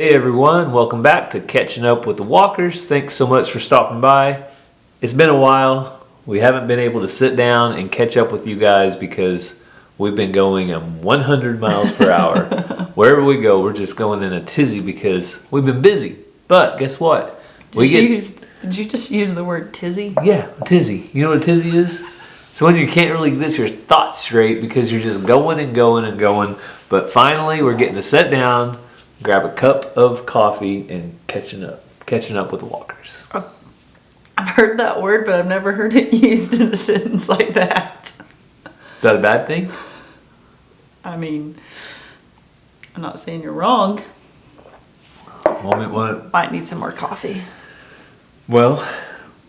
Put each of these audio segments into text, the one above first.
Hey everyone, welcome back to Catching Up with the Walkers. Thanks so much for stopping by. It's been a while. We haven't been able to sit down and catch up with you guys because we've been going at 100 miles per hour. Wherever we go, we're just going in a tizzy because we've been busy. But guess what? Did you just use the word tizzy? Yeah, a tizzy. You know what a tizzy is? It's when you can't really get your thoughts straight because you're just going and going and going. But finally, we're getting to sit down, grab a cup of coffee, and catching up with the Walkers. I've heard that word, but I've never heard it used in a sentence like that. Is that a bad thing? I mean, I'm not saying you're wrong. Might need some more coffee. Well,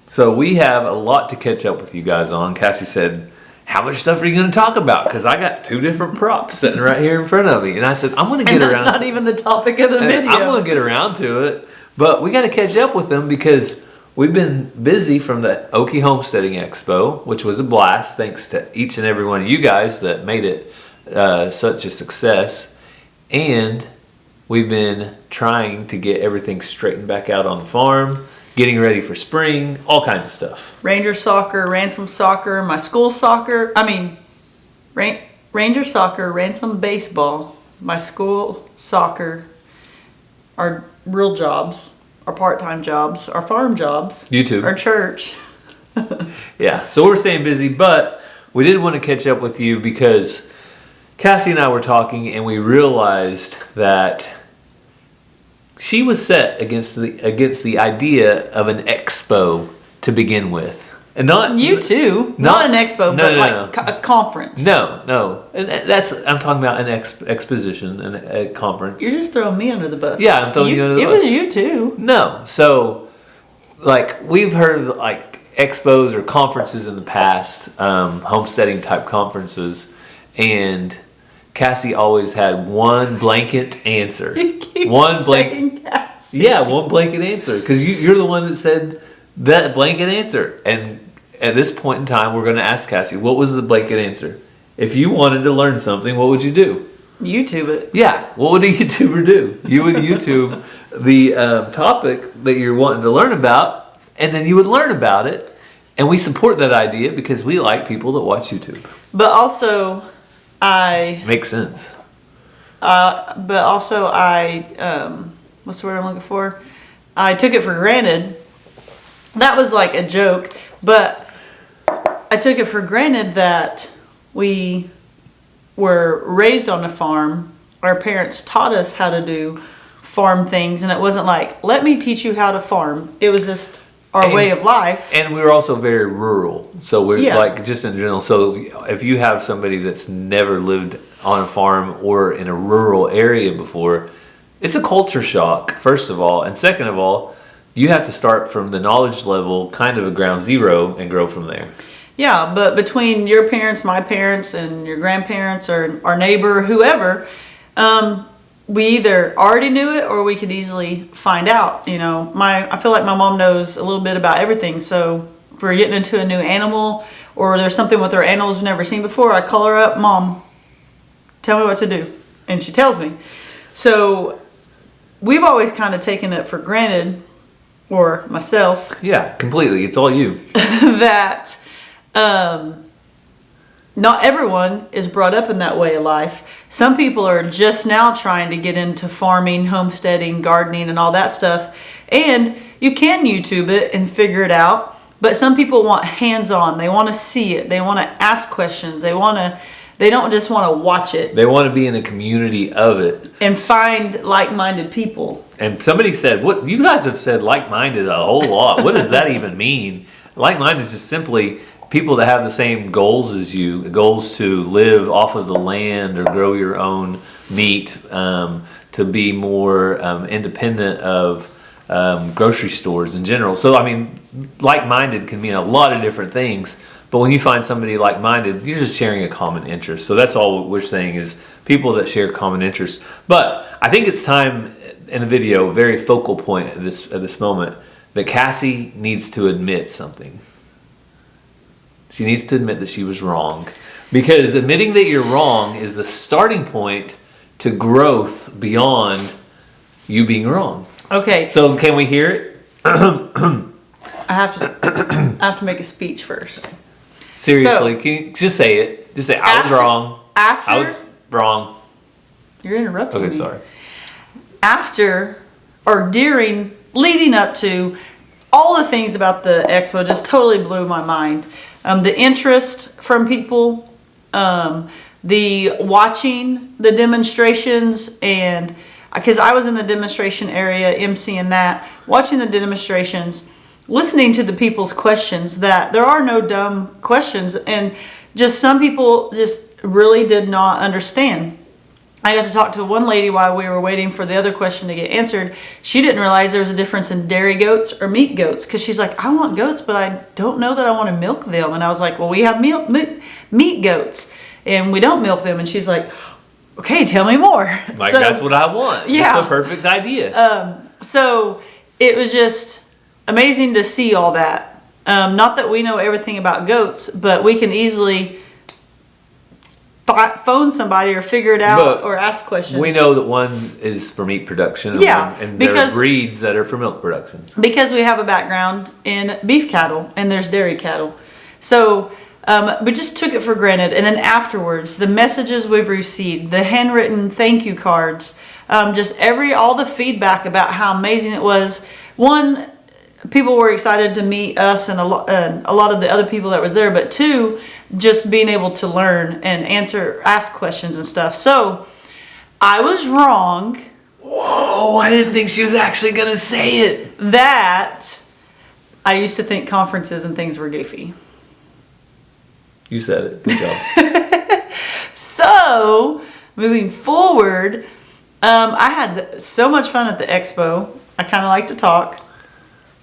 so we have a lot to catch up with you guys on. Cassie said, how much stuff are you going to talk about? Because I got two different props sitting right here in front of me. And I said, I'm going to get around. That's not even the topic of the video. I'm going to get around to it. But we got to catch up with them because we've been busy from the Okie Homesteading Expo, which was a blast. Thanks to each and every one of you guys that made it such a success. And we've been trying to get everything straightened back out on the farm, getting ready for spring, all kinds of stuff. Ranger soccer, Ransom soccer, my school soccer. Ranger soccer, Ransom baseball, my school soccer, our real jobs, our part-time jobs, our farm jobs, YouTube, our church. Yeah, so we're staying busy, but we did want to catch up with you because Cassie and I were talking and we realized that she was set against the idea of an expo to begin with. And not you too. Not an expo, but a conference. No. And I'm talking about an exposition, a conference. You're just throwing me under the bus. Yeah, I'm throwing you under the bus. It was you too. No. So, like, we've heard of, like, expos or conferences in the past, homesteading type conferences, and Cassie always had one blanket answer. One blanket answer. Because you're the one that said that blanket answer. And at this point in time, we're going to ask Cassie, what was the blanket answer? If you wanted to learn something, what would you do? YouTube it. Yeah. What would a YouTuber do? You would YouTube the topic that you're wanting to learn about, and then you would learn about it. And we support that idea because we like people that watch YouTube. But also, Makes sense. what's the word I'm looking for? I took it for granted. That was like a joke, but I took it for granted that we were raised on a farm. Our parents taught us how to do farm things, and it wasn't like, let me teach you how to farm. It was just our way of life. And we were also very rural. So we're like, just in general. So if you have somebody that's never lived on a farm or in a rural area before, it's a culture shock, first of all. And second of all, you have to start from the knowledge level, kind of a ground zero, and grow from there. Yeah, but between your parents, my parents, and your grandparents, or our neighbor, whoever, we either already knew it or we could easily find out. You know, I feel like my mom knows a little bit about everything. So if we're getting into a new animal or there's something with our animals we've never seen before, I call her up, Mom, tell me what to do. And she tells me. So we've always kind of taken it for granted, or myself. Yeah, completely. It's all you. That not everyone is brought up in that way of life. Some people are just now trying to get into farming, homesteading, gardening, and all that stuff. And you can YouTube it and figure it out. But some people want hands-on. They want to see it. They want to ask questions. They don't just want to watch it. They want to be in a community of it. And find like-minded people. And somebody said, what you guys have said like-minded a whole lot. What does that even mean? Like-minded is just simply people that have the same goals as you, goals to live off of the land or grow your own meat, to be more independent of grocery stores in general. So, I mean, like-minded can mean a lot of different things, but when you find somebody like-minded, you're just sharing a common interest. So that's all we're saying is people that share common interests. But I think it's time in the video, a very focal point at this moment, that Cassie needs to admit something. She needs to admit that she was wrong. Because admitting that you're wrong is the starting point to growth beyond you being wrong. Okay. So can we hear it? I have to make a speech first. Seriously, So, can you just say it? Just say, I was wrong. After I was wrong. You're interrupting me. Okay, sorry. After or during, leading up to, all the things about the expo just totally blew my mind. The interest from people, the watching the demonstrations, and because I was in the demonstration area emceeing that, watching the demonstrations, listening to the people's questions, that there are no dumb questions, and just some people just really did not understand. I got to talk to one lady while we were waiting for the other question to get answered. She didn't realize there was a difference in dairy goats or meat goats, because she's like, I want goats, but I don't know that I want to milk them. And I was like, well, we have meat goats and we don't milk them. And she's like, okay, tell me more. Like, that's what I want. Yeah. That's the perfect idea. So it was just amazing to see all that. Not that we know everything about goats, but we can easily phone somebody or figure it out or ask questions. We know that one is for meat production, and there are breeds that are for milk production. Because we have a background in beef cattle and there's dairy cattle. So we just took it for granted. And then afterwards, the messages we've received, the handwritten thank you cards, just all the feedback about how amazing it was. One, people were excited to meet us and a lot of the other people that was there, but two, just being able to learn and ask questions and stuff. So I was wrong. Whoa, I didn't think she was actually going to say it. That I used to think conferences and things were goofy. You said it. Good job. So moving forward, I had so much fun at the expo. I kind of like to talk.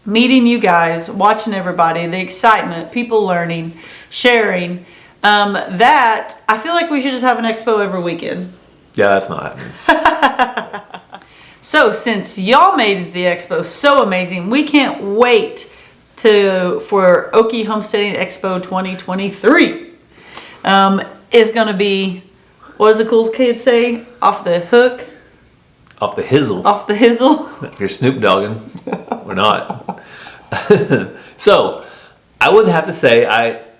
Meeting you guys, watching everybody, the excitement, people learning, sharing, that I feel like we should just have an expo every weekend. Yeah, that's not happening. So since y'all made the expo so amazing, we can't wait for Okie Homesteading Expo 2023. Is going to be, what does the cool kid say? Off the hook? Off the hizzle. Off the hizzle. You're Snoop Dogging. We're not. So, I would have to say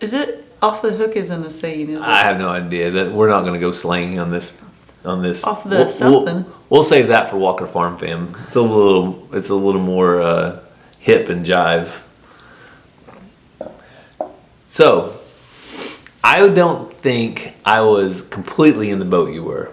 Is it off the hook isn't a saying, is it? I have no idea. That we're not going to go slanging on this. Off the something. We'll save that for Walker Farm Fam. It's a little more hip and jive. So, I don't think I was completely in the boat you were.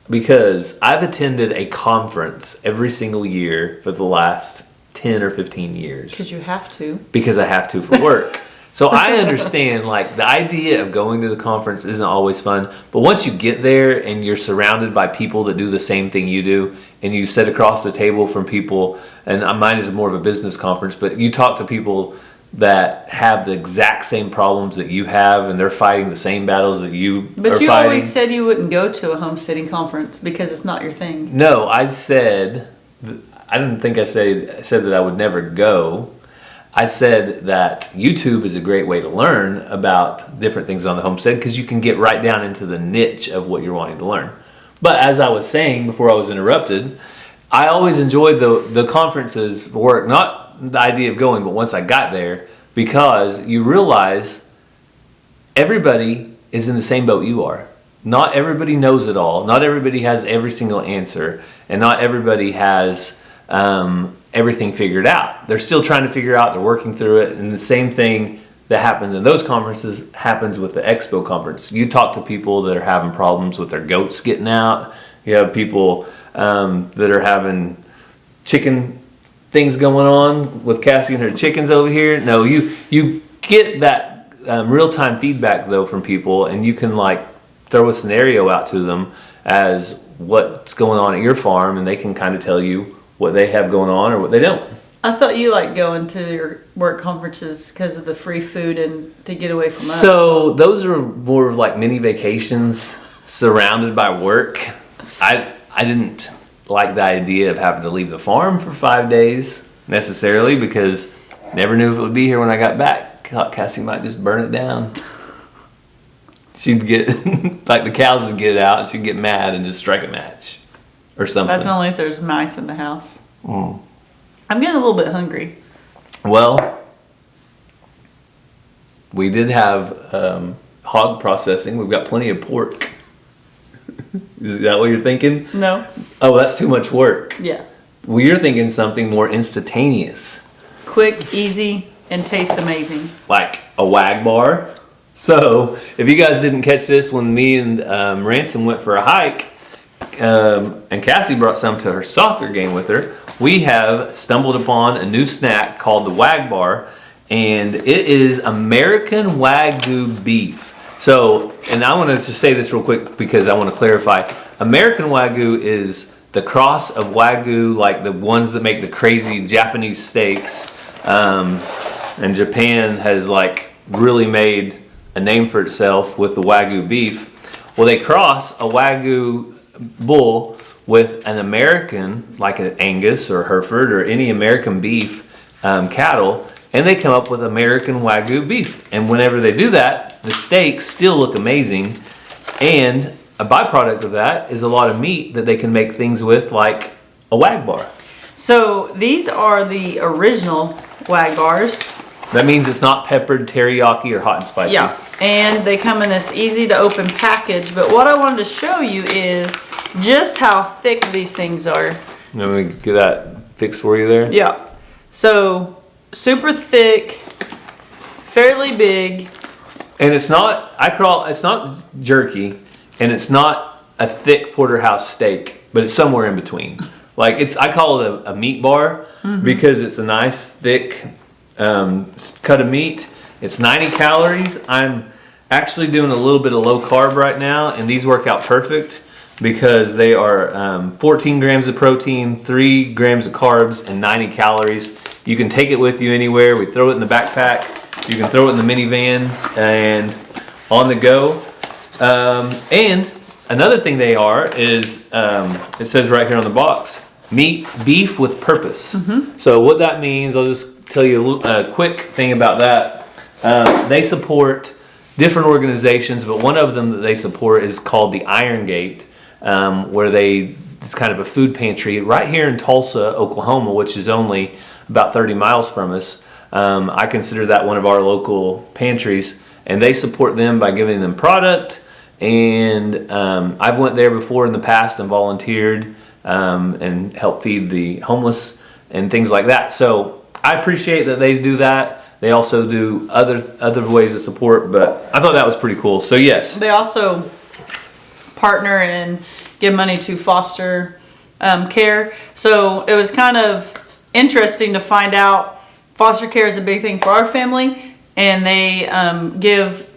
Because I've attended a conference every single year for the last 10 or 15 years. Because you have to. Because I have to for work. So I understand, like, the idea of going to the conference isn't always fun. But once you get there and you're surrounded by people that do the same thing you do, and you sit across the table from people, and mine is more of a business conference, but you talk to people that have the exact same problems that you have, and they're fighting the same battles that you are fighting. But you always said you wouldn't go to a homesteading conference because it's not your thing. No, I didn't think I said that I would never go. I said that YouTube is a great way to learn about different things on the homestead because you can get right down into the niche of what you're wanting to learn. But as I was saying before I was interrupted, I always enjoyed the conferences work, not the idea of going, but once I got there, because you realize everybody is in the same boat you are. Not everybody knows it all. Not everybody has every single answer, and not everybody has everything figured out. They're still trying to figure out. They're working through it, and the same thing that happened in those conferences happens with the expo conference. You talk to people that are having problems with their goats getting out. You have people that are having chicken things going on with Cassie and her chickens over here. No, you get that real-time feedback though from people, and you can like throw a scenario out to them as what's going on at your farm, and they can kind of tell you what they have going on or what they don't. I thought you liked going to your work conferences because of the free food and to get away from us. So those are more of like mini vacations surrounded by work. I didn't like the idea of having to leave the farm for 5 days necessarily, because never knew if it would be here when I got back. Thought Cassie might just burn it down. She'd get like the cows would get out and she'd get mad and just strike a match. or something. That's only if there's mice in the house. Mm. I'm getting a little bit hungry. Well, we did have hog processing. We've got plenty of pork. Is that what you're thinking? No. Oh, that's too much work. Yeah. Well, you're thinking something more instantaneous. Quick, easy, and tastes amazing. Like a Wag Bar. So, if you guys didn't catch this when me and Ransom went for a hike, and Cassie brought some to her soccer game with her, we have stumbled upon a new snack called the Wag Bar, and it is American Wagyu beef. So, and I want to just say this real quick because I want to clarify. American Wagyu is the cross of Wagyu, like the ones that make the crazy Japanese steaks. And Japan has like really made a name for itself with the Wagyu beef. Well, they cross a Wagyu bull with an American, like an Angus or Hereford or any American beef cattle, and they come up with American Wagyu beef. And whenever they do that, the steaks still look amazing, and a byproduct of that is a lot of meat that they can make things with, like a Wag Bar. So these are the original Wag Bars. That means it's not peppered, teriyaki, or hot and spicy. Yeah, and they come in this easy to open package. But what I wanted to show you is just how thick these things are. Let me get that fixed for you there. Yeah. So super thick, fairly big. And it's not, it's not jerky, and it's not a thick porterhouse steak, but it's somewhere in between. Like I call it a meat bar because it's a nice thick cut of meat. It's 90 calories. I'm actually doing a little bit of low carb right now, and these work out perfect because they are 14 grams of protein, 3 grams of carbs, and 90 calories. You can take it with you anywhere. We throw it in the backpack. You can throw it in the minivan and on the go. And another thing they are is, it says right here on the box, beef with purpose. So what that means, I'll just tell you a quick thing about that. They support different organizations, but one of them that they support is called the Iron Gate, where it's kind of a food pantry right here in Tulsa, Oklahoma, which is only about 30 miles from us. I consider that one of our local pantries, and they support them by giving them product. And I've went there before in the past and volunteered and helped feed the homeless and things like that. So I appreciate that they do that. They also do other ways of support, but I thought that was pretty cool. So yes, They also partner and give money to foster care. So it was kind of interesting to find out foster care is a big thing for our family, and they give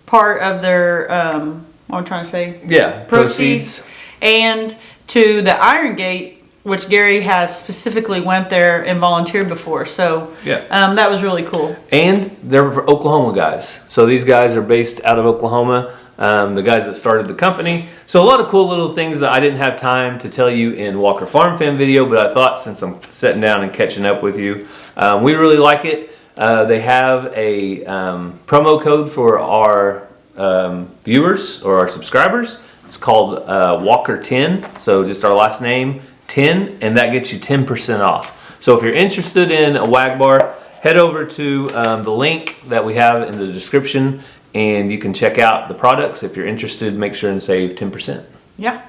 part of their what I'm trying to say, proceeds. And to the Iron Gate, which Gary has specifically went there and volunteered before. So that was really cool. And they're for Oklahoma guys. So these guys are based out of Oklahoma, the guys that started the company. So a lot of cool little things that I didn't have time to tell you in Walker Farm Fan video, but I thought since I'm sitting down and catching up with you, we really like it. They have a promo code for our viewers or our subscribers. It's called Walker10. So just our last name, 10, and that gets you 10% off. So if you're interested in a Wag Bar, head over to the link that we have in the description, and you can check out the products. If you're interested, make sure and save 10%. Yeah.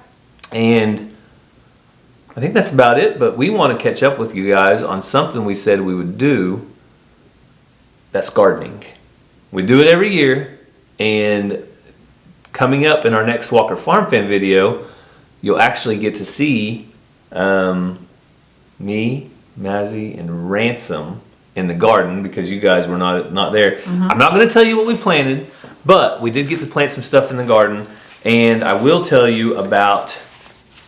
And I think that's about it, but we want to catch up with you guys on something we said we would do. That's gardening. We do it every year, and coming up in our next Walker Farm Fan video, you'll actually get to see me, Mazzy, and Ransom in the garden because you guys were not there. I'm not going to tell you what we planted, but we did get to plant some stuff in the garden, and I will tell you about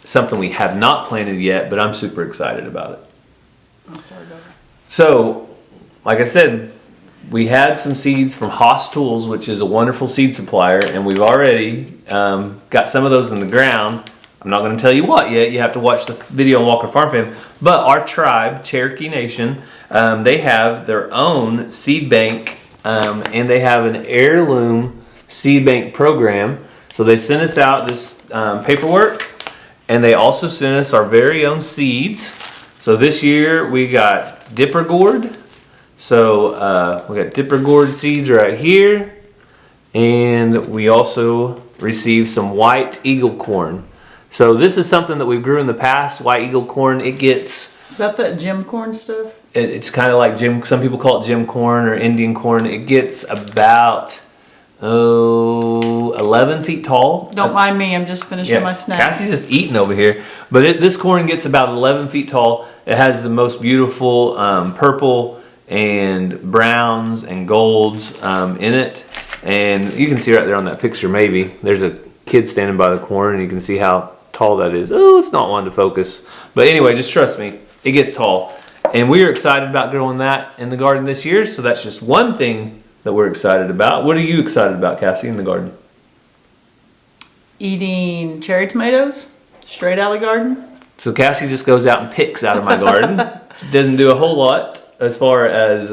something we have not planted yet, but I'm super excited about it. Oh, sorry, Doug. So, like I said, we had some seeds from Haas Tools, which is a wonderful seed supplier, and we've already got some of those in the ground. I'm not going to tell you what yet. You have to watch the video on Walker Farm Fan. But our tribe, Cherokee Nation, they have their own seed bank, and they have an heirloom seed bank program. So they sent us out this paperwork, And they also sent us our very own seeds. So this year we got dipper gourd. So we got dipper gourd seeds right here. And we also received some white eagle corn. So this is something that we grew in the past, white eagle corn. It gets... Is that the gym corn stuff? It's kind of like some people call it gym corn or Indian corn. It gets about 11 feet tall. Don't mind me, I'm just finishing my snack. Cassie's just eating over here. But this corn gets about 11 feet tall. It has the most beautiful purple and browns and golds in it. And you can see right there on that picture, maybe, there's a kid standing by the corn, and you can see how tall that is. Oh, it's not wanting to focus. But anyway, just trust me, it gets tall. And we are excited about growing that in the garden this year. So that's just one thing that we're excited about. What are you excited about, Cassie, in the garden? Eating cherry tomatoes straight out of the garden. So Cassie just goes out and picks out of my garden. She doesn't do a whole lot as far as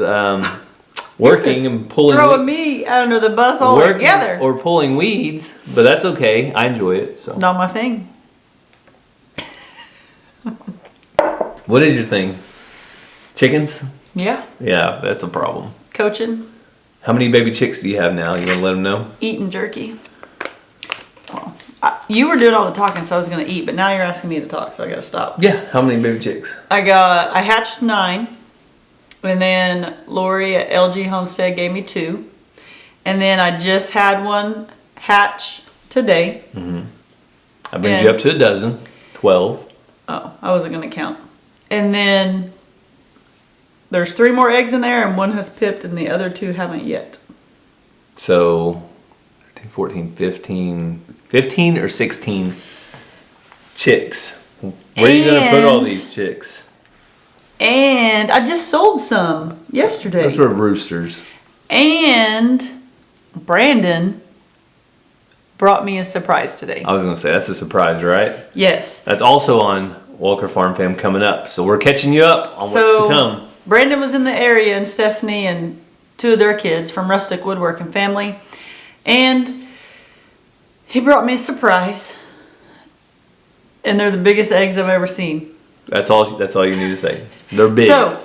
working and pulling. Throwing me under the bus altogether. Or pulling weeds, but that's okay. I enjoy it. So. It's not my thing. What is your thing? Chickens? Yeah. Yeah, that's a problem. Coaching. How many baby chicks do you have now? You want to let them know? Eating jerky. Well, you were doing all the talking, so I was going to eat, but now you're asking me to talk, so I got to stop. Yeah. How many baby chicks? I hatched 9, and then Lori at LG Homestead gave me 2, and then I just had one hatch today. Mm-hmm. That brings you up to a dozen. 12. Oh, I wasn't going to count. And then there's 3 more eggs in there, and one has pipped, and the other 2 haven't yet. So 13, 14, 15 or 16 chicks. Where are you going to put all these chicks? And I just sold some yesterday. Those were roosters. And Brandon brought me a surprise today. I was going to say, that's a surprise, right? Yes. That's also on Walker Farm Fam coming up. So we're catching you up on what's to come. Brandon was in the area, and Stephanie and 2 of their kids from Rustic Woodworking Family. And he brought me a surprise. And they're the biggest eggs I've ever seen. That's all you need to say. They're big. So,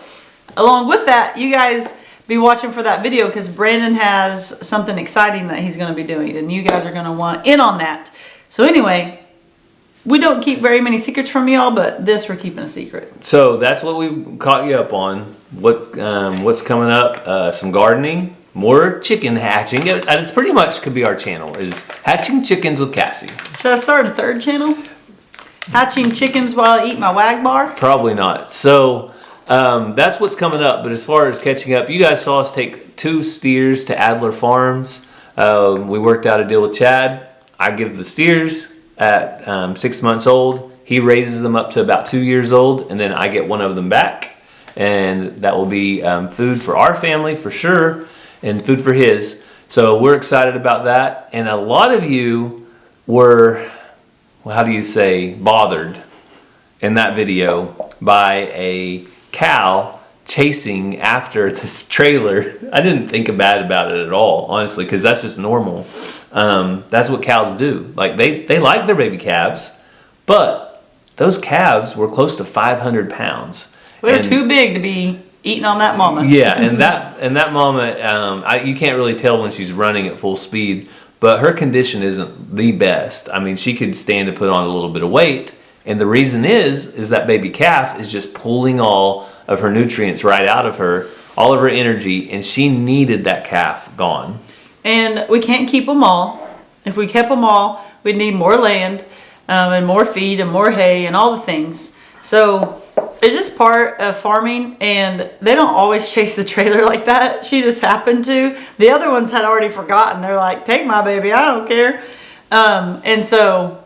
along with that, you guys be watching for that video, because Brandon has something exciting that he's going to be doing, and you guys are going to want in on that. So anyway, we don't keep very many secrets from y'all, but this we're keeping a secret. So that's what we caught you up on. What's coming up? Some gardening, more chicken hatching. It's pretty much could be our channel, is hatching chickens with Cassie. Should I start a 3rd channel? Hatching chickens while I eat my Wag Bar? Probably not. So that's what's coming up. But as far as catching up, you guys saw us take 2 steers to Adler Farms. We worked out a deal with Chad. I give the steers at 6 months old. He raises them up to about 2 years old, and then I get one of them back. And that will be food for our family for sure, and food for his. So we're excited about that. And a lot of you were, well, how do you say, bothered in that video by a cow chasing after this trailer. I didn't think bad about it at all, honestly, because that's just normal. That's what cows do. Like they like their baby calves, but those calves were close to 500 pounds. They're too big to be eating on that mama. Yeah, and that mama, you can't really tell when she's running at full speed, but her condition isn't the best. I mean, she could stand to put on a little bit of weight, and the reason is that baby calf is just pulling all of her nutrients right out of her, all of her energy, and she needed that calf gone. And we can't keep them all. If we kept them all, we'd need more land and more feed and more hay and all the things. So it's just part of farming, and they don't always chase the trailer like that. She just happened to. The other ones had already forgotten. They're like, take my baby, I don't care. And so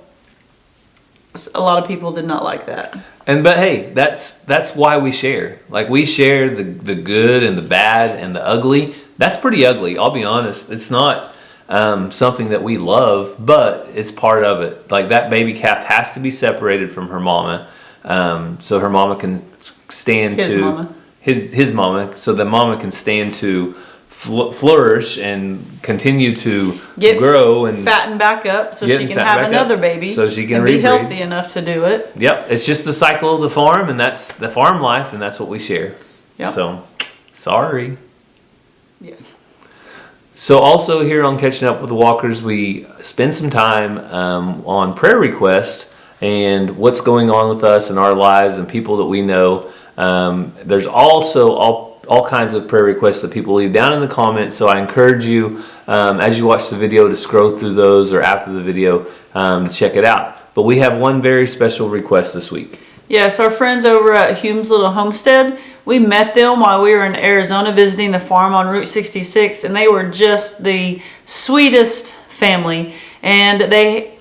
a lot of people did not like that. But hey, that's why we share. Like, we share the good and the bad and the ugly. That's pretty ugly, I'll be honest. It's not something that we love, but it's part of it. Like, that baby calf has to be separated from her mama, so her mama can stand his mama, so the mama can stand to flourish and continue to Get grow and fatten back up so she can have another baby. So she can and rebreed. be healthy enough to do it. Yep, it's just the cycle of the farm, and that's the farm life, and that's what we share. Yep. So, sorry. Yes. So also here on Catching Up with the Walkers, we spend some time on prayer requests and what's going on with us in our lives and people that we know. There's also all kinds of prayer requests that people leave down in the comments. So I encourage you, as you watch the video, to scroll through those, or after the video, to check it out. But we have one very special request this week. Yes, our friends over at Hume's Little Homestead, we met them while we were in Arizona visiting the farm on Route 66, and they were just the sweetest family. And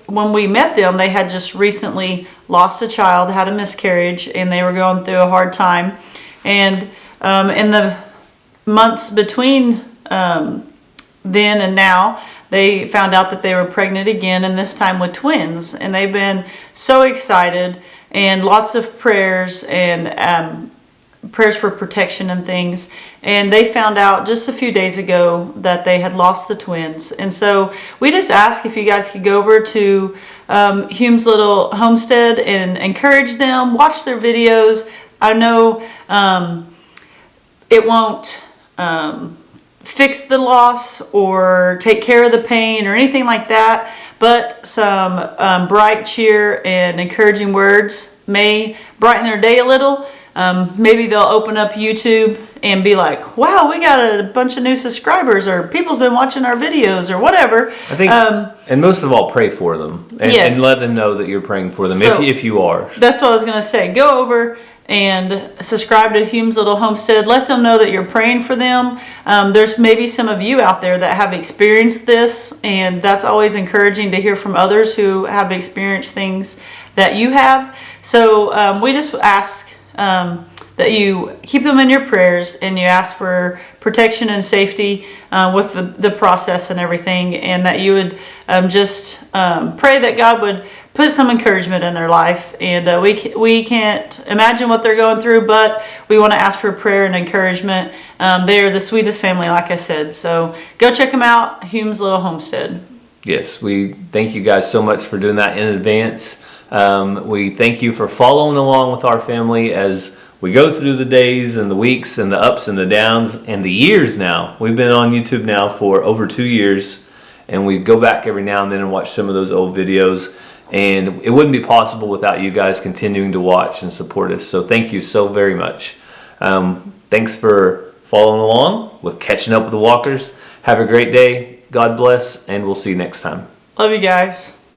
when we met them, they had just recently lost a child, had a miscarriage, and they were going through a hard time. And in the months between then and now, they found out that they were pregnant again, and this time with twins. And they've been so excited, and lots of prayers and prayers for protection and things. And they found out just a few days ago that they had lost the twins. And so we just ask if you guys could go over to Hume's Little Homestead and encourage them, watch their videos. I know it won't fix the loss or take care of the pain or anything like that, but some bright cheer and encouraging words may brighten their day a little. Maybe they'll open up YouTube and be like, wow, we got a bunch of new subscribers, or people's been watching our videos, or whatever. I think, and most of all, pray for them and let them know that you're praying for them, so, if you are. That's what I was going to say. Go over and subscribe to Hume's Little Homestead. Let them know that you're praying for them. There's maybe some of you out there that have experienced this, and that's always encouraging to hear from others who have experienced things that you have. So we just ask that you keep them in your prayers, and you ask for protection and safety with the process and everything, and that you would just pray that God would put some encouragement in their life. And we can't imagine what they're going through, but we want to ask for prayer and encouragement. They're the sweetest family, like I said. So go check them out, Hume's Little Homestead. Yes, we thank you guys so much for doing that in advance. We thank you for following along with our family as we go through the days and the weeks and the ups and the downs and the years now. We've been on YouTube now for over 2 years, and we go back every now and then and watch some of those old videos. And it wouldn't be possible without you guys continuing to watch and support us. So thank you so very much. Thanks for following along with Catching Up with the Walkers. Have a great day. God bless, and we'll see you next time. Love you guys.